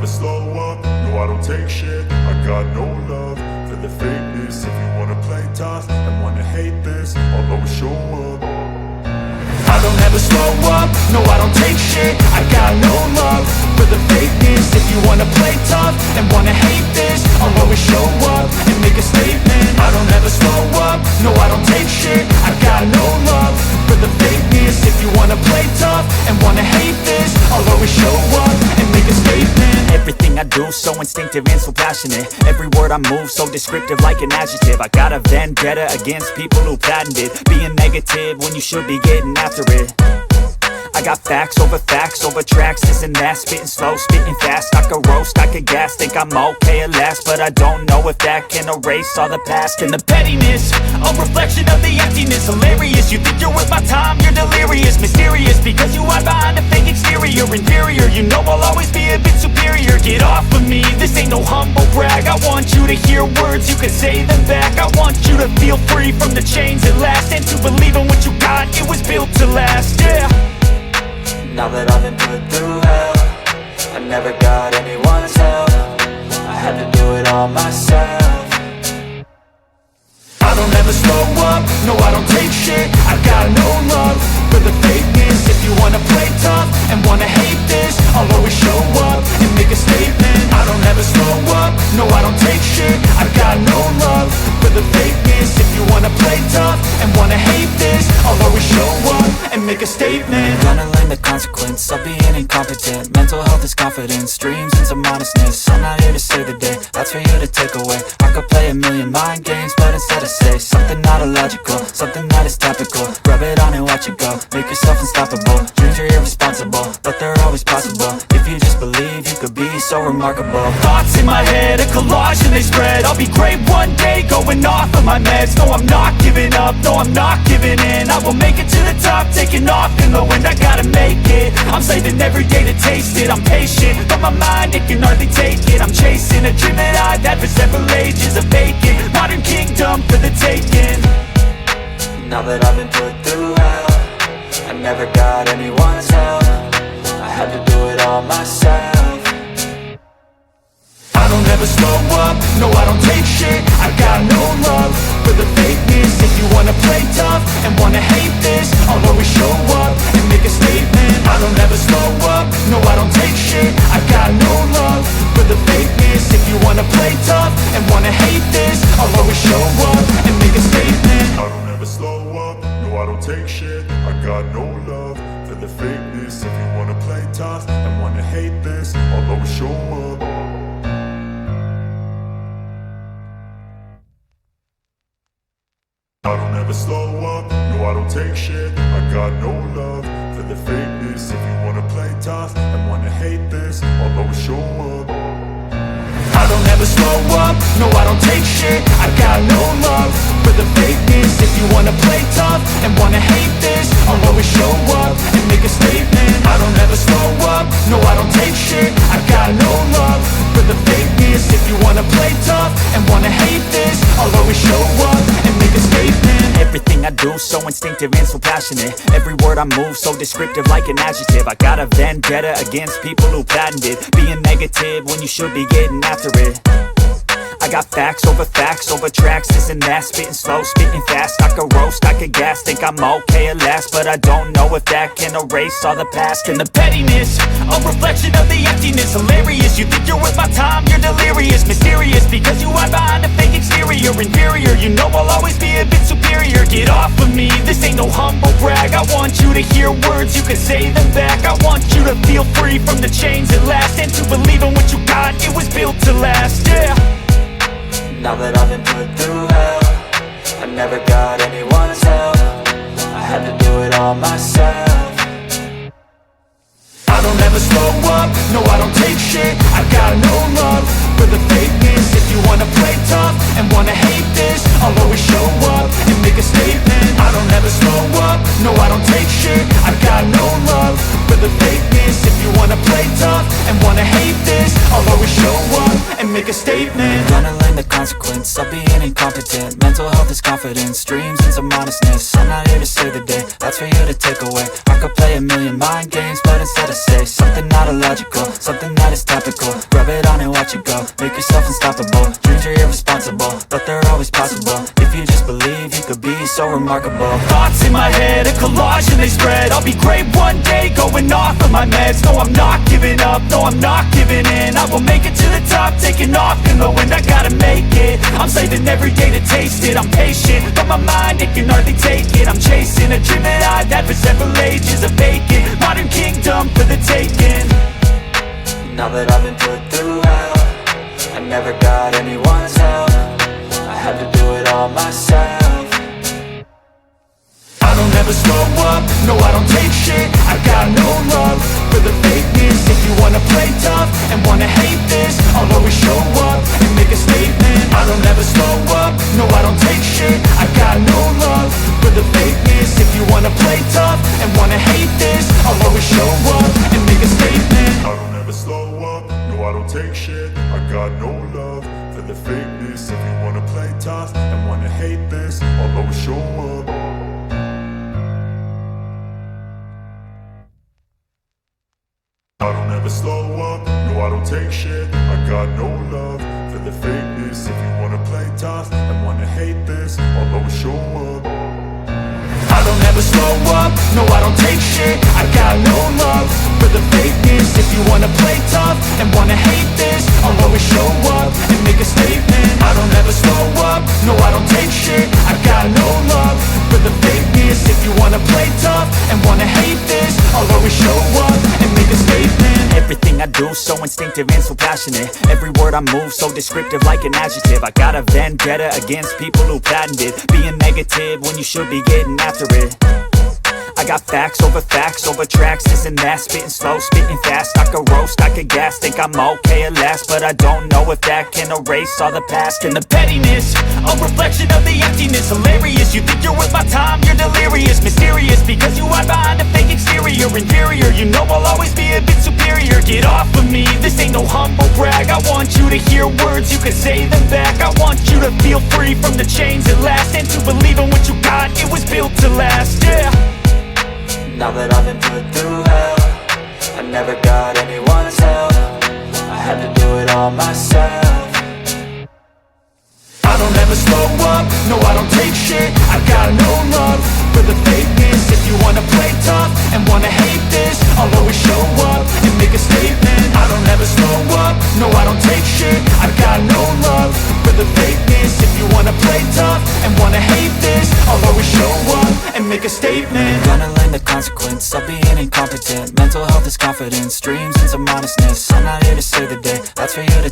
never slow up, no I don't take shit. I got no love for the fakeness. If you wanna play tough and wanna hate this, I'll always show up. I don't ever slow up, no I don't take shit. I got no love for the fakeness. If you wanna play tough and wanna hate this, I'll always show up and make a statement. I don't ever slow up, no I don't take shit. I got no love for the fakeness. If you wanna play tough and wanna hate this, I'll always show up and make a statement. Everything I do so instinctive and so passionate. Every word I move so descriptive like an adjective. I got a vendetta against people who patented being negative when you should be getting after it. I got facts over tracks, this and that. Spitting slow, spitting fast. I could roast, I could gas. Think I'm okay at last, but I don't know if that can erase all the past. And the pettiness, a reflection of the emptiness. Hilarious, you think you're worth my time, you're delirious. Mysterious, because you hide behind a fake exterior. Inferior, you know I'll always be a bit superior. Get off of me, this ain't no humble brag. I want you to hear words, you can say them back. I want you to feel free from the chains at last, and to believe in what you got, it was built to last, yeah. Now that I've been put through hell, I never got anyone's help. I had to do it all myself. I don't ever slow up, no I don't take shit. I got no love for the fakeness. If you wanna play tough and wanna hate this, I'll always show up and make a statement. I don't ever slow up, no I don't take shit. I got no love for the fakeness. If you wanna play tough and wanna hate this, I'll always show up and make a statement. Gonna learn the consequence of being incompetent. Mental health is confidence, dreams and some honestness. I'm not here to save the day, that's for you to take away. I could play a million mind games, but instead I say something not illogical, something that is topical. Rub it on and watch it go, make yourself unstoppable. Dreams are irresponsible, but they're always possible. If you just believe, you could be so remarkable. Thoughts in my head, a collage and they spread. I'll be great one day, going off of my meds. No, I'm not giving up, no, I'm not giving in. I will make it to the top, taking off in the wind. I gotta make it, I'm saving every day to taste it. I'm patient, but my mind, it can hardly take it. I'm chasing a dream that I've had for several ages. A vacant, modern kingdom for the taking. Now that I've been put through hell, I never got anyone's help. I had to do it all myself. I don't ever slow up, no I don't take shit. I got no love for the fakeness. If you wanna play tough and wanna hate this, I'll always show up and make a statement. I don't ever slow up, no I don't take shit. I got no love for the fakeness. If you wanna play tough and wanna hate this, I'll always show up and make a statement. I don't ever slow up, no I don't take shit. I got no love for the fakeness. If you wanna play tough and wanna hate this, I'll always show up. I don't ever slow up, no I don't take shit. I got no love for the fakeness. If you wanna play tough and wanna hate this, I'll always show up. I don't ever slow up, no I don't take shit. I got no love for the fakeness. If you wanna play tough and wanna hate this, I'll always show up and make a statement. I don't ever slow up, no I don't take shit. I got no love for the fakeness. If you wanna play tough and wanna hate this, I'll always show up and make a statement. Everything I do so instinctive and so passionate. Every word I move so descriptive like an adjective. I got a vendetta against people who patented being negative when you should be getting after it. I got facts over tracks, this and that. Spitting slow, spitting fast. I could roast, I could gas. Think I'm okay at last, but I don't know if that can erase all the past. And the pettiness, a reflection of the emptiness. Hilarious, you think you're worth my time, you're delirious. Mysterious, because you hide behind a fake exterior. Inferior, you know I'll always be a bit superior. Get off of me, this ain't no humble brag. I want you to hear words, you can say them back. I want you to feel free from the chains at last, and to believe in what you got, it was built to last, yeah. Now that I've been put through hell, I never got anyone's help. I had to do it all myself. I don't ever slow up, no I don't take shit. I got no love for the fakeness. If you wanna play tough and wanna hate this, I'll always show up and make a statement. I don't ever slow up, no I don't take shit. I got no love for the fakeness. If you wanna play tough and wanna hate this, I'll always show up and make a statement. Gonna learn learn the consequence of being incompetent. Mental health is confidence, dreams into modestness. I'm not here to save the day, that's for you to take away. I could play a million mind games, but instead I say something not illogical, something that is topical. Rub it on and watch it go, make yourself unstoppable. Dreams are irresponsible, but they're always possible. If you just believe, you could be so remarkable. Thoughts in my head, a collage and they spread. I'll be great one day, going off of my meds. No, I'm not giving up, no, I'm not giving in. I will make it to the top, taking off in the wind. I gotta make it, I'm saving every day to taste it. I'm patient, but my mind, it can hardly take it. I'm chasing a dream that I've had for several ages. A vacant, modern kingdom for the taking. Now that I've been put through hell, I never got anyone's help. I had to do it all myself. I don't ever slow up, no I don't take shit. I got no love for the fakeness. If you wanna play tough and wanna hate this, I'll always show up and make a statement. I don't ever slow up, no I don't take shit. I got no love for the fakeness. If you wanna play tough and wanna hate this, I'll always show up and make a statement. I don't ever slow up, no I don't take shit. I got no love for the fakeness. If you wanna play tough and wanna hate this, I'll always show up. I don't ever slow up, no I don't take shit. I got no love for the fakeness. If you wanna play tough and wanna hate this, I'll always show up. I don't ever slow up, no I don't take shit. I got no love for the fakeness. If you wanna play tough and wanna hate this, I'll always show up and make a statement. I don't ever slow up, no I don't take shit. I got no love for the fakeness. If you wanna play tough and wanna hate this, I'll always show up and make a statement. Everything I do so instinctive and so passionate. Every word I move so descriptive like an adjective. I got a vendetta against people who patented being negative when you should be getting after it. I got facts over tracks, this and that. Spitting slow, spitting fast, I could roast, I could gas. Think I'm okay at last, but I don't know if that can erase all the past. And the pettiness, a reflection of the emptiness. Hilarious, you think you're worth my time, you're delirious. Mysterious, because you hide behind a fake exterior. Inferior, you know I'll always be a bit superior. Get off of me, this ain't no humble brag. I want you to hear words, you can say them back. I want you to feel free from the chains at last, and to believe in what you got, it was built to last, yeah. Now that I've been put through hell, I never got anyone's help. I had to do it all myself. I don't ever slow up, no I don't take shit. I got no love for the fakeness. If you wanna play tough and wanna hate this, I'll always show up and make a statement. I don't ever slow up, no I don't take shit. I got no love for the fakeness. If you wanna play tough and wanna hate this, I'll always show up and make a statement. Gonna learn the consequence of being incompetent. Mental health is confidence, dreams into modestness. I'm not here to save the day, that's for you to